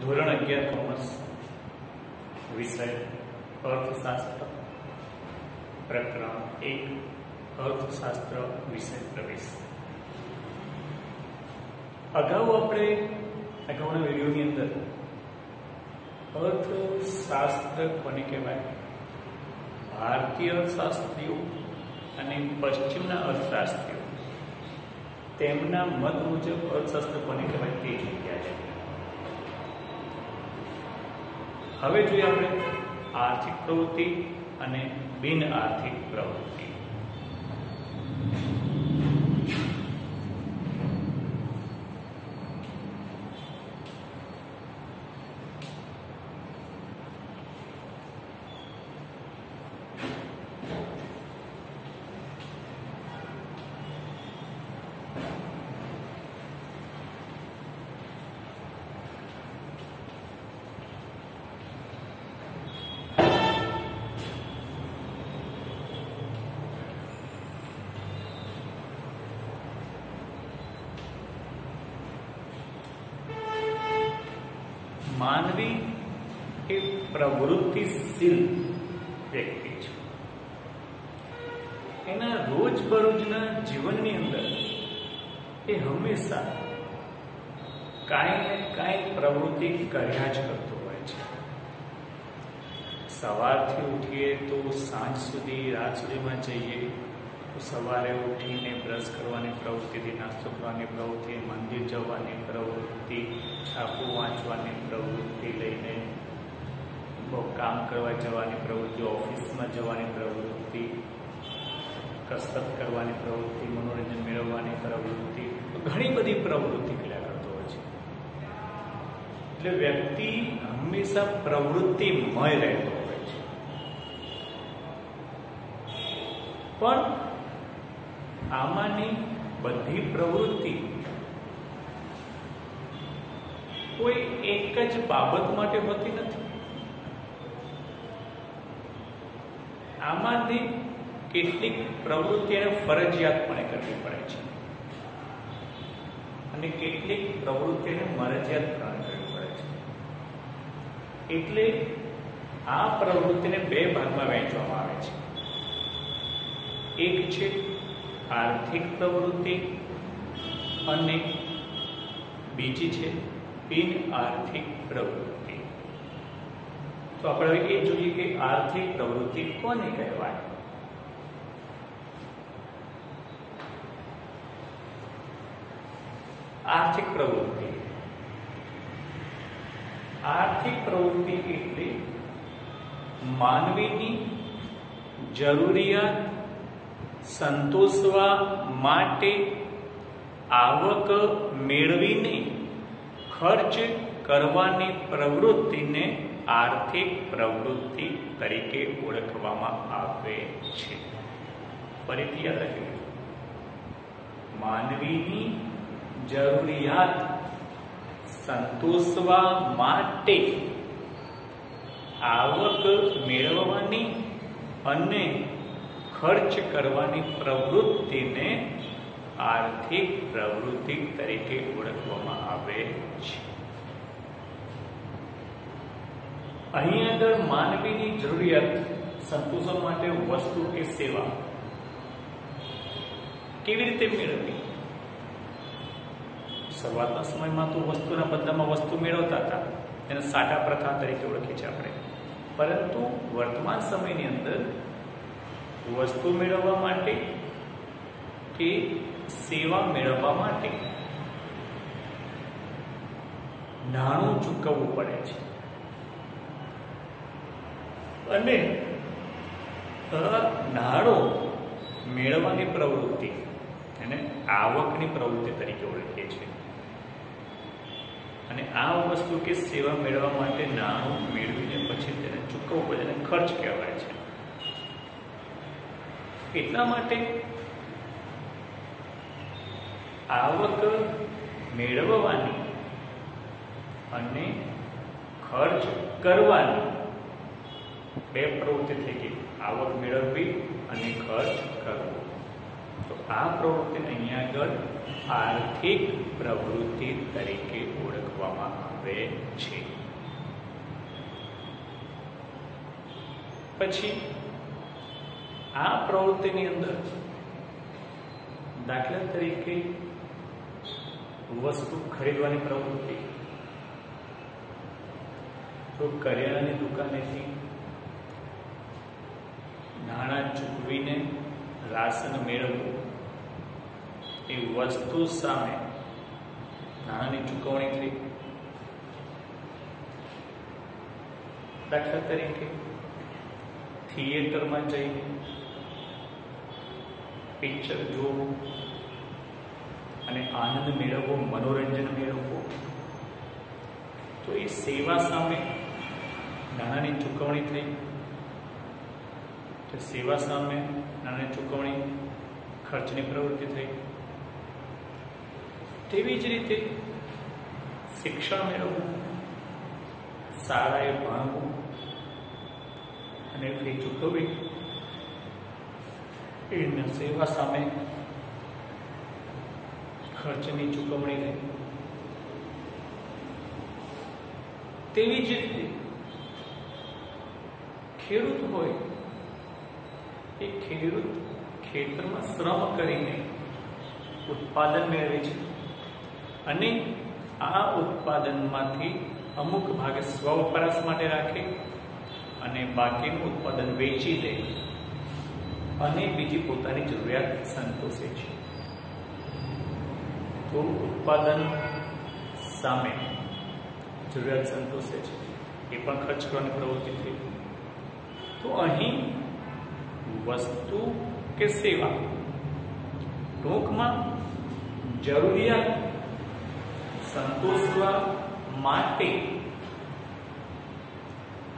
ધોરણ 11 કોમર્સ વિષય અર્થશાસ્ત્ર પ્રકરણ 1 અર્થશાસ્ત્ર વિષય પ્રવેશ। અગાઉના વિડીયોની અંદર અર્થશાસ્ત્ર કોને કહેવાય, ભારતીય અર્થશાસ્ત્રીઓ અને પશ્ચિમના અર્થશાસ્ત્રીઓ તેમના મત મુજબ અર્થશાસ્ત્ર કોને કહેવાય તે જોયા છે। હવે જોઈએ આપણે આર્થિક પ્રવૃત્તિ અને બિન આર્થિક પ્રવૃત્તિ। માનવી એ પ્રવૃત્તિશીલ વ્યક્તિ છે। એના રોજબરોજના જીવનની અંદર એ હંમેશા કાંઈ ને કાંઈ પ્રવૃત્તિ કર્યા જ કરતો હોય છે। સવારથી ઉઠીએ તો સાંજ સુધી, રાત સુધીમાં જઈએ તો સવારે ઉઠીને બ્રશ કરવાની પ્રવૃત્તિથી, નાસ્તો કરવાની પ્રવૃત્તિ, મંદિર જવાની પ્રવૃત્તિ, છાપું વાંચવાની પ્રવૃત્તિ લઈને કામ કરવા જવાની પ્રવૃત્તિ, ઓફિસમાં જવાની પ્રવૃત્તિ, કસરત કરવાની પ્રવૃત્તિ, મનોરંજન મેળવવાની પ્રવૃત્તિ, ઘણી બધી પ્રવૃત્તિ કર્યા કરતો હોય છે। એટલે વ્યક્તિ હંમેશા પ્રવૃત્તિમય રહેતો હોય છે। પણ આમાંની બધી પ્રવૃત્તિ કોઈ એક જ બાબત માટે હોતી નથી। આમાંથી કેટલીક પ્રવૃત્તિને ફરજિયાતપણે કરવી પડે છે અને કેટલીક પ્રવૃત્તિને મરજિયાતપણે કરવી પડે છે। એટલે આ પ્રવૃત્તિને બે ભાગમાં વહેંચવામાં આવે છે। એક છે આર્થિક પ્રવૃત્તિ અને બીજી છે બિન આર્થિક પ્રવૃત્તિ। તો આપણે એ જોઈએ કે આર્થિક પ્રવૃત્તિ કોને કહેવાય। આર્થિક પ્રવૃત્તિ એટલે માનવીની જરૂરિયાત સંતોષવા માટે આવક મેળવીને ખર્ચ કરવાની પ્રવૃત્તિને આર્થિક પ્રવૃત્તિ તરીકે ઓળખવામાં આવે છે। ફરીથી યાદ રાખજો, માનવીની જરૂરિયાત સંતોષવા માટે આવક મેળવવાની અને ખર્ચ કરવાની પ્રવૃત્તિને આર્થિક પ્રવૃત્તિ તરીકે ઓળખવામાં આવે છે। અહીં આગળ માનવીની જરૂરિયાત સંતોષવા માટે વસ્તુ કે સેવા કેવી રીતે મેળવવી। શરૂઆતના સમયમાં તો વસ્તુના બદલામાં વસ્તુ મેળવતા હતા, એને સાટા પ્રથા તરીકે ઓળખીએ છીએ આપણે। પરંતુ વર્તમાન સમયની અંદર વસ્તુ મેળવવા માટે કે સેવા મેળવવા માટે નાણું ચૂકવવું પડે છે અને નાણું મેળવવાની પ્રવૃત્તિ એને આવકની પ્રવૃત્તિ તરીકે ઓળખીએ છીએ અને આ વસ્તુ કે સેવા મેળવવા માટે નાણું મેળવીને પછી તેને ચૂકવવું પડે, એને ખર્ચ કહેવાય છે। એટલા માટે આવક મેળવવાની અને ખર્ચ કરવાની બે પ્રવૃત્તિ થઈ ગઈ, આવક મેળવવી અને ખર્ચ કરવો। તો આ પ્રવૃત્તિને અહીંયા આગળ આર્થિક પ્રવૃત્તિ તરીકે ઓળખવામાં આવે છે. પછી આ પ્રવૃત્તિની અંદર દાખલા તરીકે વસ્તુ ખરીદવાની પ્રવૃત્તિ, તો કરિયાણાની દુકાનેથી નાણાં ચૂકવીને રાશન મેળવવું, એ વસ્તુ સામે નાણાંની ચૂકવણી થઈ. દાખલા તરીકે થિયેટરમાં જઈને પિક્ચર જોવું અને આનંદ મેળવવો, મનોરંજન મેળવવું, તો એ સેવા સામે નાણાંની ચૂકવણી થઈ. તો સેવા સામે નાણાંની ચૂકવણી ખર્ચની પ્રવૃત્તિ થઈ. તેવી જ રીતે શિક્ષણ મેળવવું, શાળાએ ભણવું અને ફી ચૂકવવી, એ સેવા સામે ખર્ચની ચૂકવણી થઈ. તેવી જ રીતે ખેડૂત હોય, એ ખેડૂત ખેતરમાં શ્રમ કરીને ઉત્પાદન મેળવે છે અને આ ઉત્પાદનમાંથી અમુક ભાગ સ્વવપરાશ માટે રાખે અને બાકીનું ઉત્પાદન વેચી દે અને બીજી પોતાની જરૂરિયાત સંતોષે છે. તો ઉત્પાદન સામે જરૂરિયાત સંતોષે છે, એ પણ ખર્ચ કરવાની પ્રવૃત્તિ થઈ. તો અહીં વસ્તુ કે સેવા, ટૂંકમાં જરૂરિયાત સંતોષવા માટે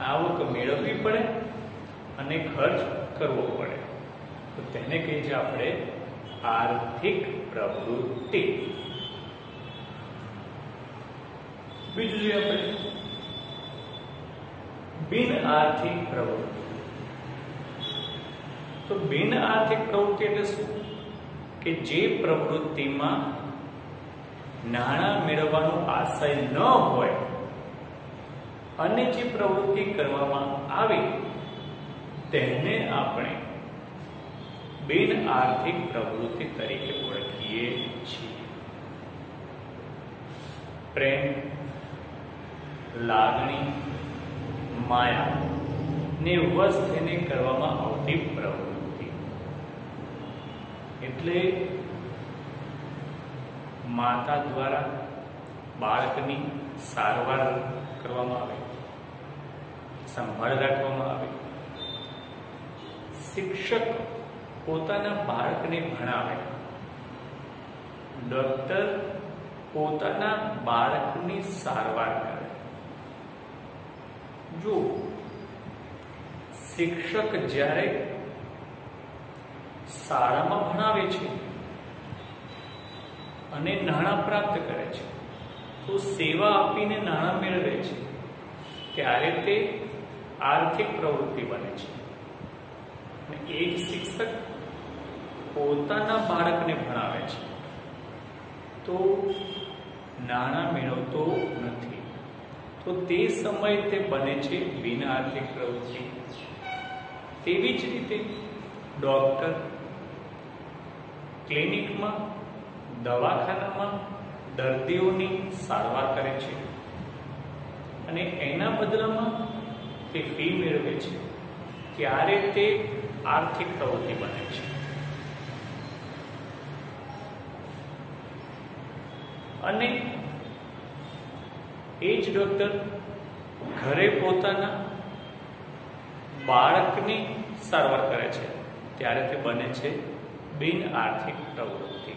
આવક મેળવવી પડે અને ખર્ચ કરવો પડે, તો તેને કહીએ છીએ આપણે આર્થિક પ્રવૃત્તિ. બીજું જોઈએ આપણે બિન આર્થિક પ્રવૃત્તિ. તો બિન આર્થિક પ્રવૃત્તિ એટલે શું? કે જે પ્રવૃત્તિમાં નાણાં મેળવવાનો આશય ન હોય અને જે પ્રવૃત્તિ કરવામાં આવે તેને આપણે બિન આર્થિક પ્રવૃત્તિ તરીકે ઓળખીએ છીએ. પ્રેમ, લાગણી, માયા ને વશ થઈને કરવામાં આવતી પ્રવૃત્તિ. એટલે માતા દ્વારા બાળકની સારવાર કરવામાં આવે, સંભાળ રાખવામાં આવે, શિક્ષક પોતાના બાળકને ભણાવે, ડોક્ટર પોતાના બાળકની સારવાર કરે. જો શિક્ષક જ્યારે શાળામાં ભણાવે છે અને નાણાં પ્રાપ્ત કરે છે, તો સેવા આપીને નાણાં મેળવે છે, ત્યારે તે આર્થિક પ્રવૃત્તિ બને છે. અને એ જ શિક્ષક પોતાના બાળકને ભણાવે છે તો નાણાં મેળવતો નથી, તો તે સમયે તે બને છે બિન આર્થિક પ્રવૃત્તિ. તેવી જ રીતે ડોક્ટર ક્લિનિકમાં, દવાખાનામાં દર્દીઓની સારવાર કરે છે અને એના બદલામાં તે ફી મેળવે છે, ત્યારે તે આર્થિક પ્રવૃત્તિ બને છે. અને એ જ ડોક્ટર ઘરે પોતાના બાળકની સારવાર કરે છે, ત્યારે તે બને છે બિન આર્થિક પ્રવૃત્તિ.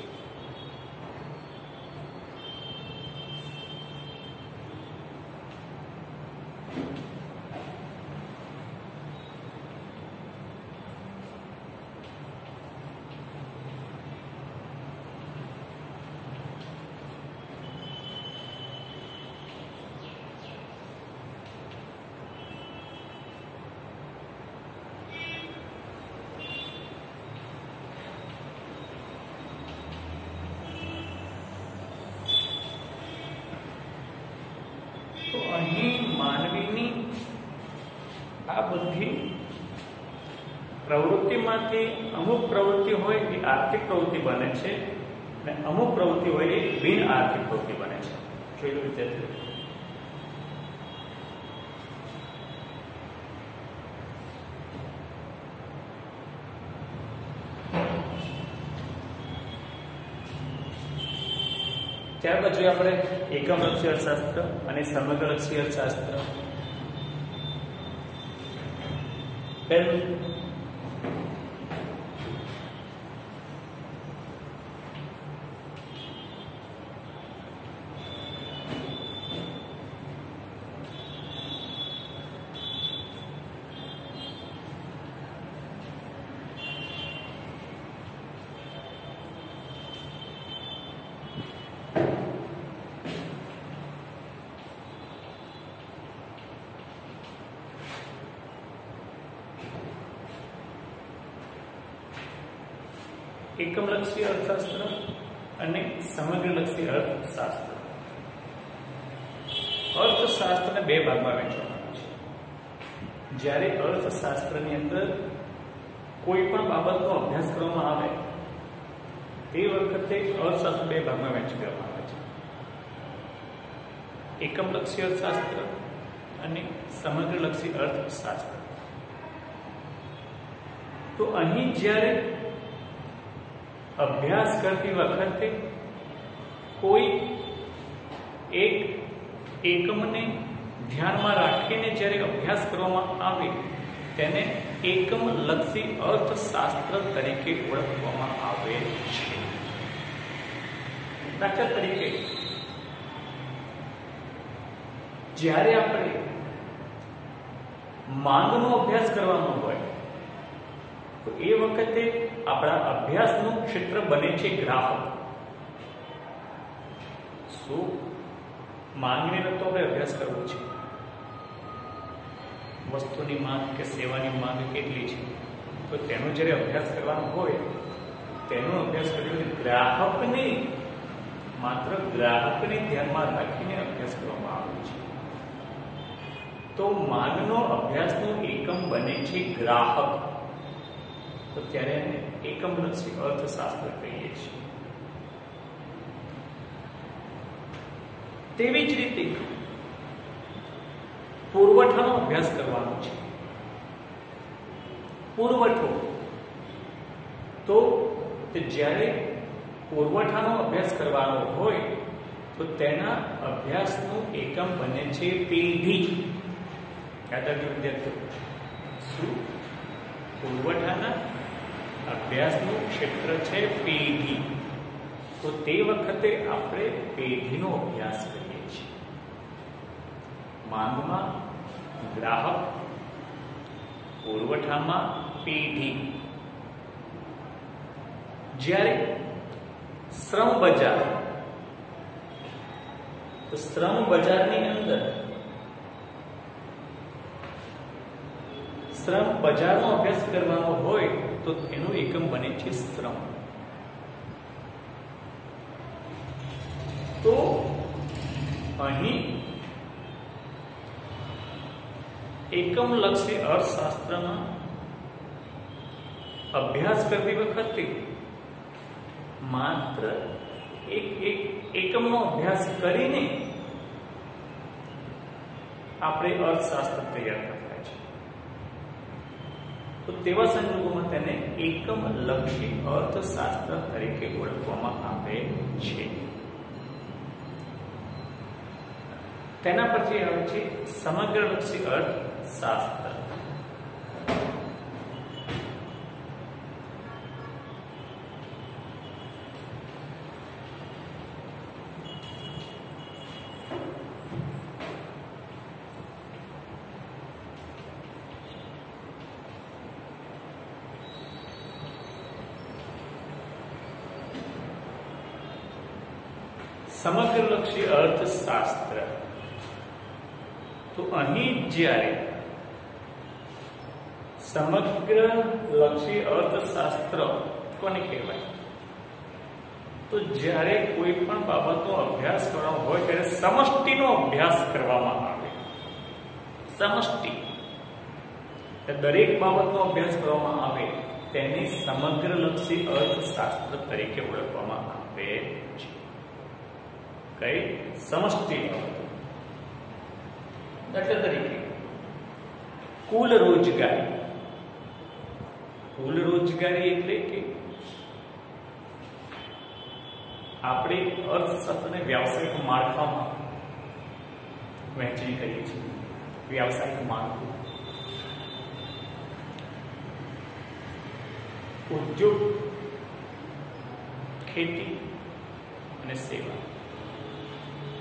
આ બધી પ્રવૃત્તિમાંથી અમુક પ્રવૃત્તિ હોય એ આર્થિક પ્રવૃત્તિ બને છે અને અમુક પ્રવૃત્તિ હોય એ બિન આર્થિક પ્રવૃત્તિ બને છે. જોયું વિદ્યાર્થીઓ? ત્યારબાદ જોઈએ આપણે એકમલક્ષી અર્થશાસ્ત્ર અને સમગ્રલક્ષી અર્થશાસ્ત્ર. પહેલું એકમલક્ષી અર્થશાસ્ત્ર અને સમગ્રલક્ષી અર્થશાસ્ત્ર. અર્થશાસ્ત્રને બે ભાગમાં વહેંચવામાં આવે છે. જ્યારે અર્થશાસ્ત્રની અંદર કોઈ પણ બાબતનો અભ્યાસ કરવામાં આવે તે વખતે અર્થશાસ્ત્ર બે ભાગમાં વહેંચી દેવામાં આવે છે. એકમલક્ષી અર્થશાસ્ત્ર અને સમગ્રલક્ષી અર્થશાસ્ત્ર. તો અહીં જ્યારે અભ્યાસ કરતી વખતે કોઈ એક એકમને ધ્યાનમાં રાખીને જ્યારે અભ્યાસ કરવામાં આવે તેને એકમલક્ષી અર્થશાસ્ત્ર તરીકે ઓળખવામાં આવે છે. દાખલા તરીકે જ્યારે આપણે માંગનો અભ્યાસ કરવાનો હોય તો એ વખતે આપણા અભ્યાસનું ક્ષેત્ર બને છે ગ્રાહક. શું માંગને લગતો આપણે અભ્યાસ કરવો છે? વસ્તુની માંગ કે સેવાની માંગ કેટલી છે, તો તેનો જ્યારે અભ્યાસ કરવાનો હોય તેનો અભ્યાસ કર્યો ગ્રાહકને, માત્ર ગ્રાહકને ધ્યાનમાં રાખીને અભ્યાસ કરવામાં આવે છે. તો માંગનો અભ્યાસનો એકમ બને છે ગ્રાહક. તો ત્યારે એને એકમલક્ષી અર્થશાસ્ત્ર કહીએ છીએ. તેવી જ રીતે પુરવઠાનો અભ્યાસ કરવાનો છે. પુરવઠો તો જ્યારે પુરવઠાનો અભ્યાસ કરવાનો હોય તો તેના અભ્યાસનું એકમ બને છે પેઢી. યાદ રાખજો વિદ્યાર્થીઓ, શું પુરવઠાના અભ્યાસનું ક્ષેત્ર છે પેઢી. તો તે વખતે આપણે પેઢીનો અભ્યાસ કરીએ છીએ. માંગમાં ગ્રાહક, પુરવઠામાં પેઢી. જ્યારે શ્રમ બજાર, તો શ્રમ બજારની અંદર શ્રમ બજારનો અભ્યાસ કરવાનો હોય તો એનો એકમ બને છે શ્રમ. તો અહીં એકમલક્ષી અર્થશાસ્ત્રમાં અભ્યાસ કરતી વખતે માત્ર એક એકમનો અભ્યાસ કરીને આપણે અર્થશાસ્ત્ર તૈયાર કરતા છે. તો તેવા સંજોગોમાં તેને એકમલક્ષી અર્થશાસ્ત્ર તરીકે ઓળખવામાં આવે છે. તેના પછી આવે છે સમગ્રલક્ષી અર્થશાસ્ત્ર. સમગ્રલક્ષી અર્થશાસ્ત્ર તો અહીં જ્યારે સમગ્રલક્ષી અર્થશાસ્ત્ર કોને કહેવાય? તો જ્યારે કોઈ પણ બાબતનો અભ્યાસ કરવાનો હોય ત્યારે સમષ્ટિનો અભ્યાસ કરવામાં આવે. સમષ્ટિ દરેક બાબતનો અભ્યાસ કરવામાં આવે તેને સમગ્રલક્ષી અર્થશાસ્ત્ર તરીકે ઓળખવામાં આવે છે. કઈ? સમષ્ટિ બાબતો. દાખલા તરીકે કુલ રોજગારી. કુલ રોજગારી એટલે કે આપણે અર્થશાસ્ત્રને વ્યાવસાયિક માળખામાં વહેંચણી કરીએ છીએ. વ્યાવસાયિક માળખું, ઉદ્યોગ, ખેતી અને સેવા.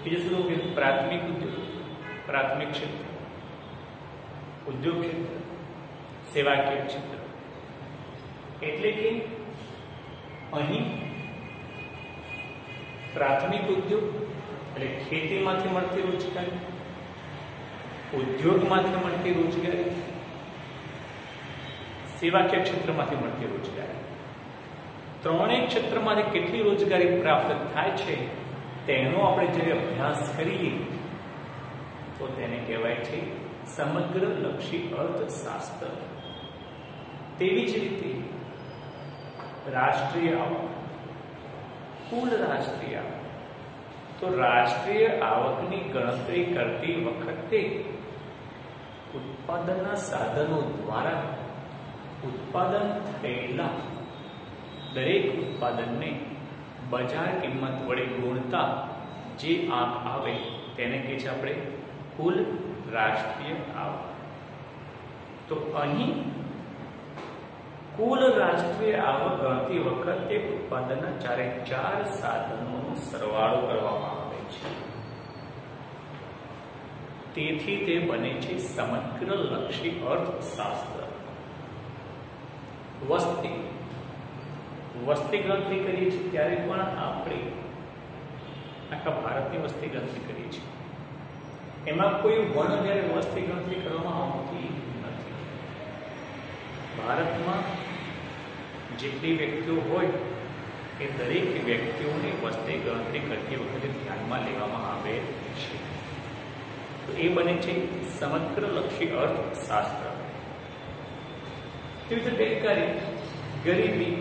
બીજું શું કે પ્રાથમિક ઉદ્યોગ, પ્રાથમિક ક્ષેત્ર, ઉદ્યોગ ક્ષેત્ર, સેવાકીય ક્ષેત્ર. એટલે કે અહીં પ્રાથમિક ઉદ્યોગ એટલે ખેતીમાંથી મળતી રોજગારી, ઉદ્યોગમાંથી મળતી રોજગારી, સેવાકીય ક્ષેત્રમાંથી મળતી રોજગારી. ત્રણેય ક્ષેત્રમાંથી કેટલી રોજગારી પ્રાપ્ત થાય છે તેનો આપણે જે અભ્યાસ કરીએ તો તેને કહેવાય છે સમગ્રલક્ષી અર્થશાસ્ત્ર. તેવી જ રીતે રાષ્ટ્રીય આવક, કુલ રાષ્ટ્રીય આવક. તો રાષ્ટ્રીય આવકની ગણતરી કરતી વખતે ઉત્પાદનના સાધનો દ્વારા ઉત્પાદન થયેલા દરેક ઉત્પાદનને બજાર કિંમત વડે ગુણતા જે આંક આવે તેને કહે છે આપણે કુલ રાષ્ટ્રીય આવક. તો અહીં કુલ રાષ્ટ્રીય આવક ગણતી વખતે ઉત્પાદનના ચારે ચાર સાધનોનો સરવાળો કરવામાં આવે છે. તેથી તે બને છે સમગ્રલક્ષી અર્થશાસ્ત્ર. વસ્તી, વસ્તી ગણતરી કરીએ છીએ ત્યારે પણ આપણે આખા ભારતની વસ્તી ગણતરી કરીએ છીએ. એમાં કોઈ વર્ણ જ્યારે વસ્તી ગણતરી કરવામાં આવતી નથી. ભારતમાં જેટલી વ્યક્તિઓ હોય એ દરેક વ્યક્તિઓની વસ્તી ગણતરી કરતી વખતે ધ્યાનમાં લેવામાં આવે છે. તો એ બને છે સમગ્રલક્ષી અર્થશાસ્ત્ર. તેવી રીતે બેકારી, ગરીબી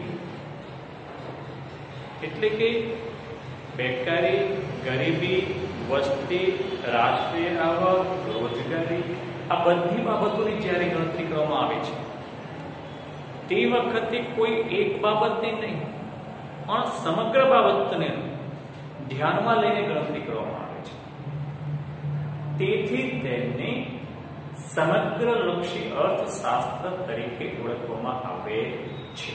એટલે કે બેકારી, ગરીબી, વસ્તી, રાષ્ટ્રીય આવક, રોજગારી આ બધી બાબતોની જ્યારે ગણતરી કરવામાં આવે છે તે વખતે કોઈ એક બાબતને નહીં પણ સમગ્ર બાબતને ધ્યાનમાં લઈને ગણતરી કરવામાં આવે છે. તેથી તેને સમગ્રલક્ષી અર્થશાસ્ત્ર તરીકે ઓળખવામાં આવે છે.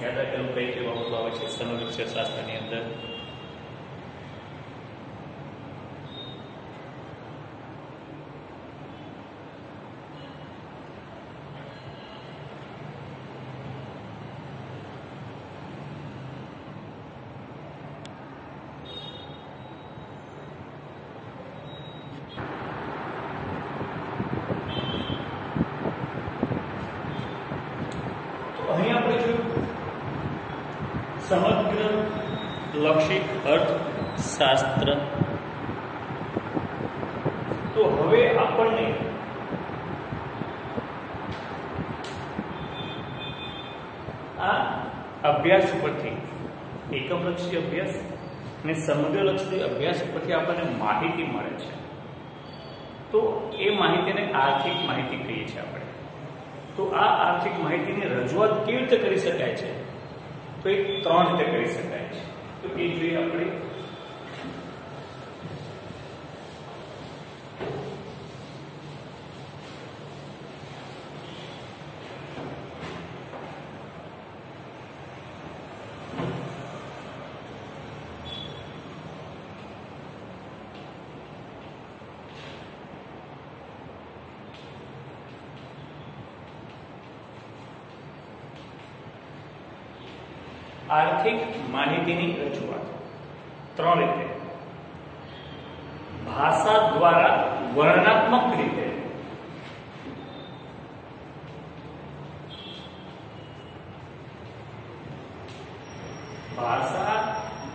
યાદ રાખેલું કઈ કઈ બાબતો આવે છે સમગ્ર શાસ્ત્રની અંદર? સમગ્રલક્ષી અર્થશાસ્ત્ર. તો હવે આપણને આ અભ્યાસ પરથી એકમલક્ષી અભ્યાસ અને સમગ્રલક્ષી અભ્યાસ પરથી આપણને માહિતી મળે છે. તો એ માહિતીને આર્થિક માહિતી કહીએ છીએ આપણે. તો આ આર્થિક માહિતીની રજૂઆત કેવી રીતે કરી શકાય છે? તો એ ત્રણ રીતે કરી શકાય છે. તો એ જોઈએ આપણે. આર્થિક માહિતીની રજૂઆત ત્રણ રીતે: ભાષા દ્વારા વર્ણનાત્મક રીતે, ભાષા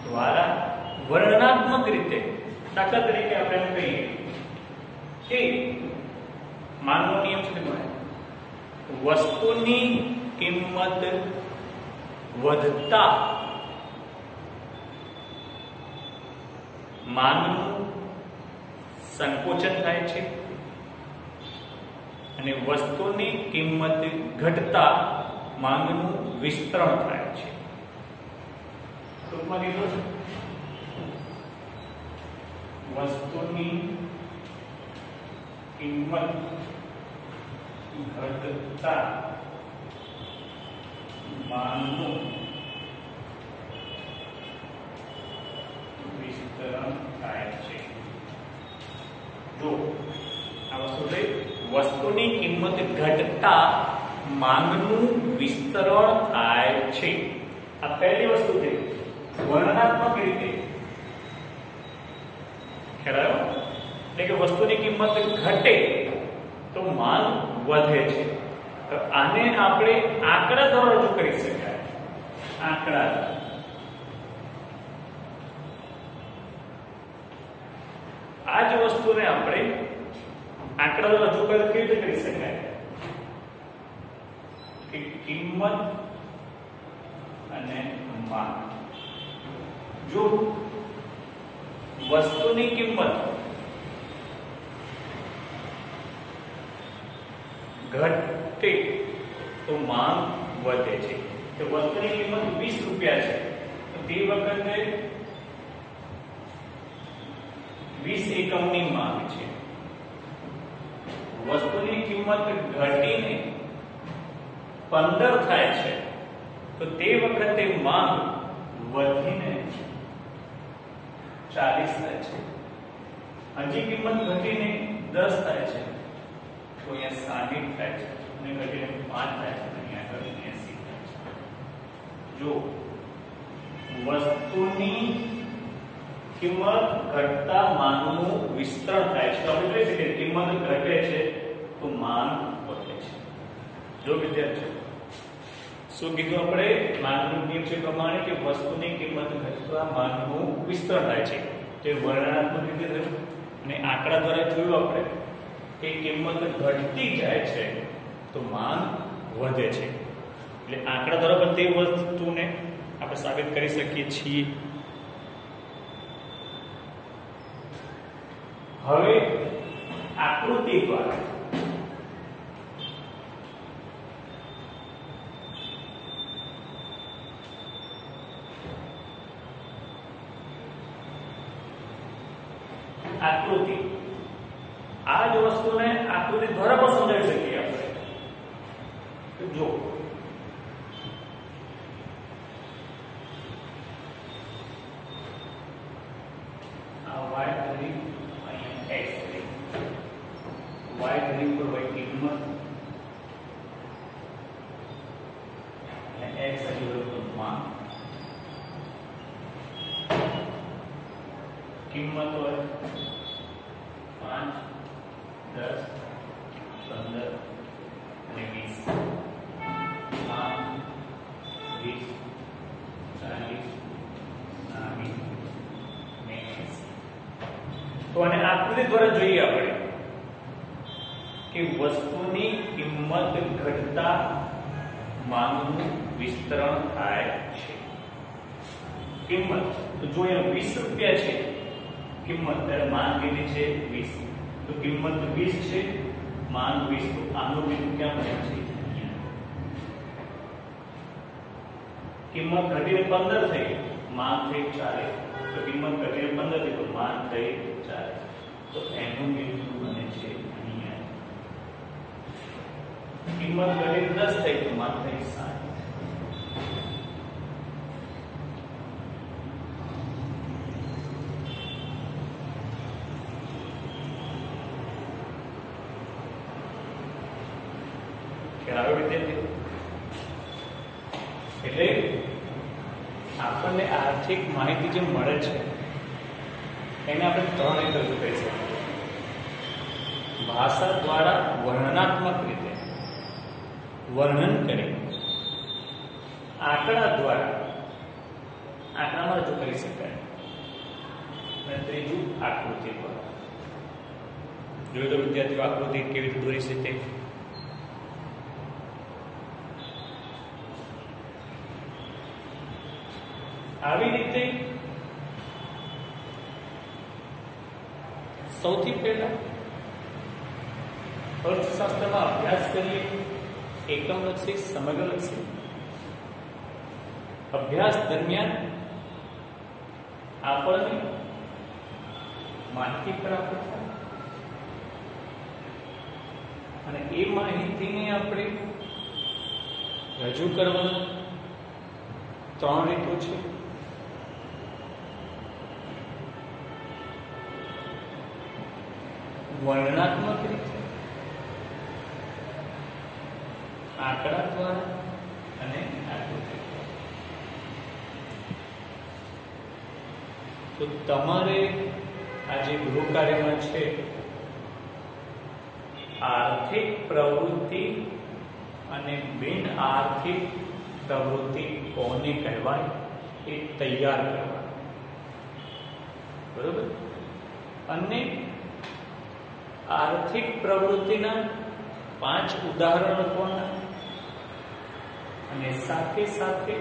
દ્વારા વર્ણનાત્મક રીતે. દાખલા તરીકે આપણે એમ કહીએ કે માનવો નિયમ છે વસ્તુની કિંમત વધતા માંગનું સંકોચન થાય છે અને વસ્તુની કિંમત ઘટતા માંગનું વિસ્તરણ થાય છે. ટૂંકમાં કીધું વસ્તુની કિંમત ઘટતા માંગનું વિસ્તરણ થાય છે. જો આ વસ્તુ છે, વસ્તુની કિંમત ઘટતા માંગનું વિસ્તરણ થાય છે. આ પહેલી વસ્તુ છે. વર્ણનાત્મક રીતે ખ્યાલ આવ્યો? એટલે કે વસ્તુની કિંમત ઘટે તો માંગ વધે છે. તો આને આપણે આંકડા દ્વારા રજૂ કરી શકાય. આંકડા આ જ વસ્તુને આપણે આંકડા દ્વારા રજૂ કેવી રીતે કરી શકાય કે કિંમત અને માંગ. જો વસ્તુની કિંમત ઘટે તો માંગ વધે છે. તો વસ્તુની કિંમત 20 રૂપિયા છે તો તે વખતે 20 એકમની માંગ છે. વસ્તુની કિંમત ઘટીને 15 થાય છે તો તે વખતે માંગ વધીને 40 થાય છે. હજી કિંમત ઘટીને 10 થાય છે તો અહીંયા 60 થાય છે અને ઘટીને 5 થાય છે અને આગળ 80 થાય છે. જો વસ્તુની કિંમત ઘટતા માંગનું વિસ્તરણ થાય છે તો આપણે જોઈ શકીએ કિંમત ઘટે છે તો માંગ વધે છે. જો વિદ્યાર્થીઓ શું કીધું આપણે? માંગનો નિયમ છે પ્રમાણે કે વસ્તુની કિંમત ઘટતા માંગનું વિસ્તરણ થાય છે. જે વર્ણનાત્મક રીતે થયું અને આંકડા દ્વારા જોયું આપણે કે કિંમત ઘટતી જાય છે તો માંગ વધે છે. એટલે આંકડા દ્વારા પણ તે વસ્તુને આપણે સાબિત કરી શકીએ છીએ. હવે આકૃતિ દ્વારા આકૃતિ આ જ વસ્તુને આકૃતિ દ્વારા પણ સમજાવી શકીએ આપણે. જો આ y ધરી અહીંયા x ધરી y ધરી પર હોય કિંમત અને x ધરી પર માંગ. કિંમત હોય 5 10 15 અને 20. 20 40 60 તો આને આકૃતિ દ્વારા જોઈએ આપણે કે વસ્તુની કિંમત ઘટતા માંગનું વિસ્તરણ થાય છે. કિંમત તો જો એ 20 રૂપિયા છે કિંમત ત્યારે માંગ કેટલી છે 20. તો કિંમત 20 છે માંગ 20. તો આનું બિંદુ ક્યાં બને છે? કિંમત ઘટીને 15 થઈ માંગ થઈ 40. તો કિંમત ઘટીને 15 થઈ તો માંગ થઈ 40. તો એનું બિંદુ બને છે અહીંયા. કિંમત ઘટીને 10 થઈ તો માંગ થઈ 60. એટલે આપણને આર્થિક માહિતી જે મળે છે એને આપણે 3 રીતે રજૂ કરી શકીએ. ભાષા દ્વારા વર્ણનાત્મક રીતે વર્ણન કરી, આંકડા દ્વારા આંકડામાં રજૂ કરી શકાય, અને ત્રીજું આકૃતિ દ્વારા. જોયું તો વિદ્યાર્થીઓ આકૃતિ કેવી રીતે દોરી શકે? આવી રીતે સૌથી પહેલા અર્થશાસ્ત્રમાં અભ્યાસ કરીએ એકમલક્ષી સમગ્રલક્ષી અભ્યાસ દરમિયાન આપણને માહિતી પ્રાપ્ત થાય અને એ માહિતીને આપણે રજૂ કરવાના ત્રણ રીતો છે. વર્ણનાત્મક રીતે, આંકડા દ્વારા અને આકૃતિ. તો તમારે આ જે ગૃહ કાર્યમાં છે આર્થિક પ્રવૃત્તિ અને બિન આર્થિક પ્રવૃત્તિ કોને કહેવાય એ તૈયાર કરવા, બરોબર. અને આર્થિક પ્રવૃત્તિના 5 ઉદાહરણો કોના અને સાથે સાથે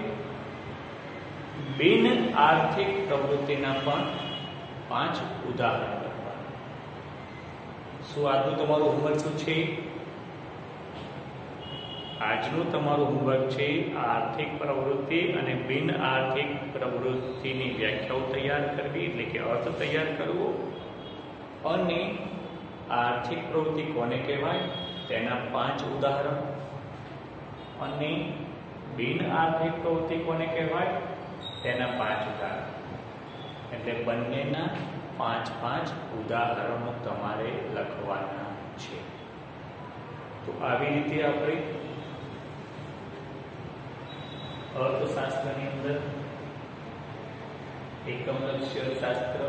બિન આર્થિક પ્રવૃત્તિના પણ 5 ઉદાહરણ લખવાના. શું આજનું તમારું હોમવર્ક શું છે? આજનું તમારું હોમવર્ક છે આર્થિક પ્રવૃત્તિ અને બિન આર્થિક પ્રવૃત્તિની વ્યાખ્યાઓ તૈયાર કરવી, એટલે કે અર્થ તૈયાર કરવો, અને આર્થિક પ્રવૃત્તિ કોને કહેવાય તેના 5 ઉદાહરણ, અને બિન આર્થિક પ્રવૃત્તિ કોને કહેવાય તેના 5 ઉદાહરણ. એટલે બંનેના 5 ઉદાહરણો તમારે લખવાના છે. તો આવી રીતે આપણે અર્થશાસ્ત્રની અંદર એકમલક્ષી અર્થશાસ્ત્ર,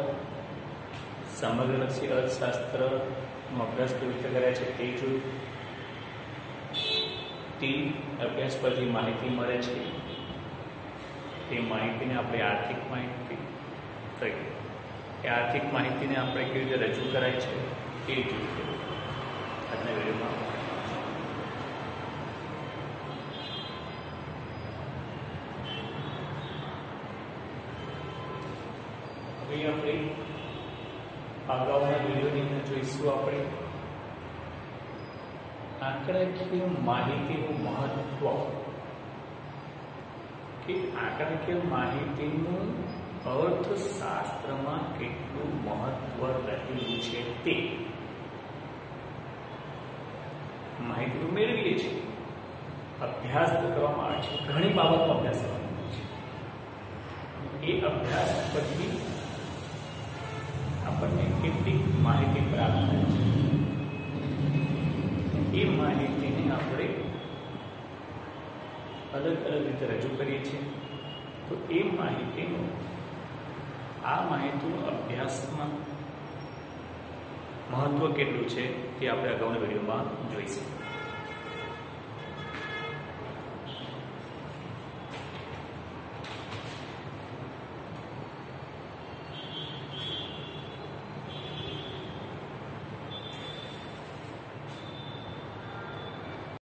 સમગ્રલક્ષી અર્થશાસ્ત્રનો અભ્યાસ કેવી રીતે કર્યા છે તે જોયું. તે અભ્યાસ પરથી માહિતી મળે છે, તે માહિતીને આપણે આર્થિક માહિતી થઈ, એ આર્થિક માહિતીને આપણે કેવી રીતે રજૂ કરાય છે તે જોયું આજના વિડીયોમાં. હવે આપણે અગાઉના વિડીયોની અંદર જોઈશું આપણે આંકડાકીય માહિતીનું મહત્વ, કે આંકડાકીય માહિતીનું અર્થશાસ્ત્રમાં કેટલું મહત્વ રહેલું છે તે માહિતી મેળવીએ છીએ. અભ્યાસ કરવામાં આવે છે, ઘણી બાબતનો અભ્યાસ કરવામાં આવે છે. એ અભ્યાસ પછી આપણને કેટલીક માહિતી પ્રાપ્ત થાય છે. એ માહિતીને આપણે અલગ અલગ રીતે રજૂ કરીએ છીએ. તો એ માહિતીનું આ માહિતીનું અભ્યાસમાં મહત્વ કેટલું છે તે આપણે અગાઉના વિડીયોમાં જોઈશું.